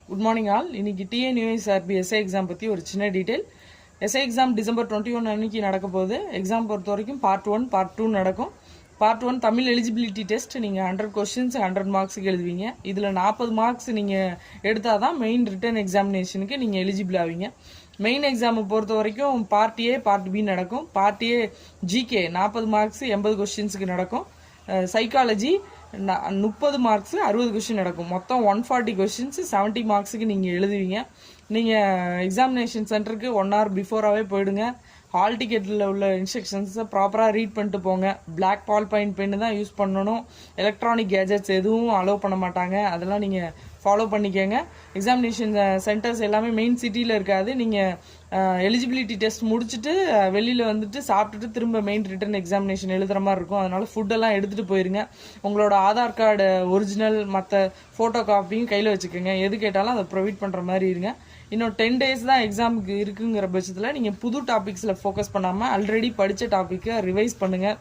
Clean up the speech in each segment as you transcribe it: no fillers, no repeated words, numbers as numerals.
Good morning all. இன்னைக்கு TNUSRB SI exam பற்றி ஒரு சின்ன டீட்டெயில். எஸ்ஐ எக்ஸாம் December 21 அன்னைக்கு நடக்க போகுது. எக்ஸாம் பொறுத்த வரைக்கும் பார்ட் 1 பார்ட் 2 நடக்கும். Part 1 Tamil eligibility test. நீங்கள் 100 கொஸ்டின்ஸ் 100 மார்க்ஸுக்கு எழுதுவீங்க. இதில் 40 மார்க்ஸ் நீங்கள் எடுத்தால் தான் மெயின் ரிட்டன் எக்ஸாமினேஷனுக்கு நீங்கள் எலிஜிபிள் ஆவீங்க. மெயின் எக்ஸாமை பொறுத்த வரைக்கும் பார்ட் ஏ பார்ட் பி நடக்கும். பார்ட் ஏ ஜிகே 40 மார்க்ஸ் 80 கொஸ்டின்ஸுக்கு நடக்கும். சைக்காலஜி 30 மார்க்ஸ் 60 கொஸ்டின் நடக்கும். மொத்தம் 140 கொஸ்டின்ஸ் 70 மார்க்ஸுக்கு நீங்கள் எழுதுவீங்க. நீங்கள் எக்ஸாமினேஷன் சென்டருக்கு 1 hour பிஃபோராகவே போயிடுங்க. ஹால் டிக்கெட்டில் உள்ள இன்ஸ்ட்ரக்ஷன்ஸை ப்ராப்பராக ரீட் பண்ணிட்டு போங்க. பிளாக் பால் பாயிண்ட் பென்னு தான் யூஸ் பண்ணணும். எலக்ட்ரானிக் கேஜெட்ஸ் எதுவும் அலோவ் பண்ண மாட்டாங்க. அதெல்லாம் நீங்கள் ஃபாலோ பண்ணிக்கோங்க. எக்ஸாமினேஷன் சென்டர்ஸ் எல்லாமே மெயின் சிட்டியில் இருக்காது. நீங்கள் எலிஜிபிலிட்டி டெஸ்ட் முடிச்சுட்டு வெளியில் வந்துட்டு சாப்பிட்டுட்டு திரும்ப மெயின் ரிட்டன் எக்ஸாமினேஷன் எழுதுகிற மாதிரி இருக்கும். அதனால் ஃபுட்டெல்லாம் எடுத்துகிட்டு போயிருங்க. உங்களோட ஆதார் கார்டு ஒரிஜினல் மற்ற ஃபோட்டோ காப்பியும் கையில் வச்சுக்கோங்க. எது கேட்டாலும் அதை ப்ரொவைட் பண்ணுற மாதிரி இருங்க. இன்னும் 10 days தான் எக்ஸாமுக்கு இருக்குங்கிற பட்சத்தில் நீங்கள் புது டாபிக்ஸில் ஃபோக்கஸ் பண்ணாமல் ஆல்ரெடி படித்த டாப்பிக்கை ரிவைஸ் பண்ணுங்கள்.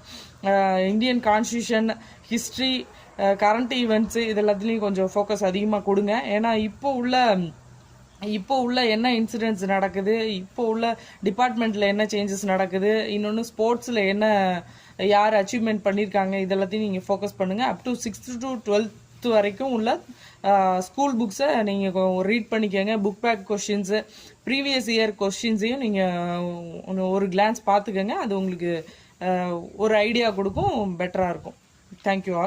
Indian constitution, history, current events இது எல்லாத்துலேயும் கொஞ்சம் ஃபோக்கஸ் அதிகமாக கொடுங்க. ஏன்னா இப்போ உள்ள என்ன இன்சிடென்ட்ஸ் நடக்குது, இப்போ உள்ள டிபார்ட்மெண்ட்டில் என்ன சேஞ்சஸ் நடக்குது, இன்னொன்று ஸ்போர்ட்ஸில் என்ன யார் அச்சீவ்மெண்ட் பண்ணியிருக்காங்க, இது எல்லாத்தையும் நீங்கள் ஃபோக்கஸ் பண்ணுங்கள். Up to 6th to 12th வரைக்கும் உள்ள ஸ்கூல் புக்ஸை நீங்கள் ரீட் பண்ணிக்கோங்க. Book back questions, previous year கொஸ்டின்ஸையும் நீங்கள் ஒரு கிளான்ஸ் பார்த்துக்கோங்க. அது உங்களுக்கு ஒரு ஐடியா கொடுக்கும், பெட்டராக இருக்கும். Thank you all.